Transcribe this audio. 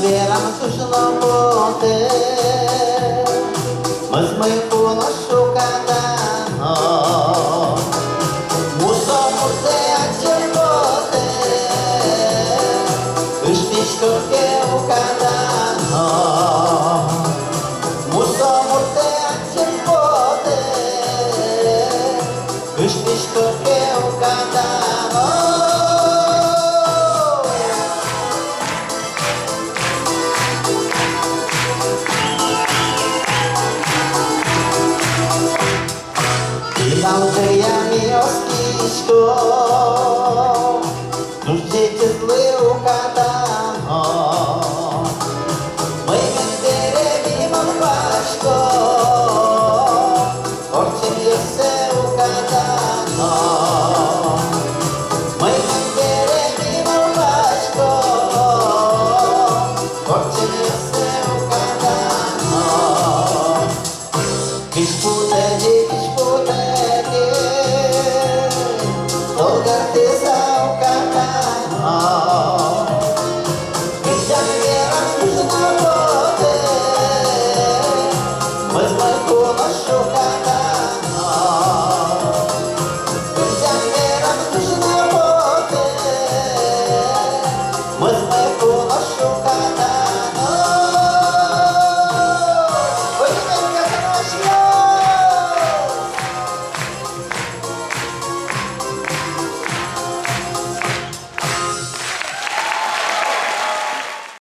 віримо сушно бути, ми смику нашу кадану, мусимо серця бути, пішки у кадану, мусимо серця бути, пішки у кадану. Завжди я міоскішко, дуждите злив кадану, ми від деревів важко, хочем єсе у кадану.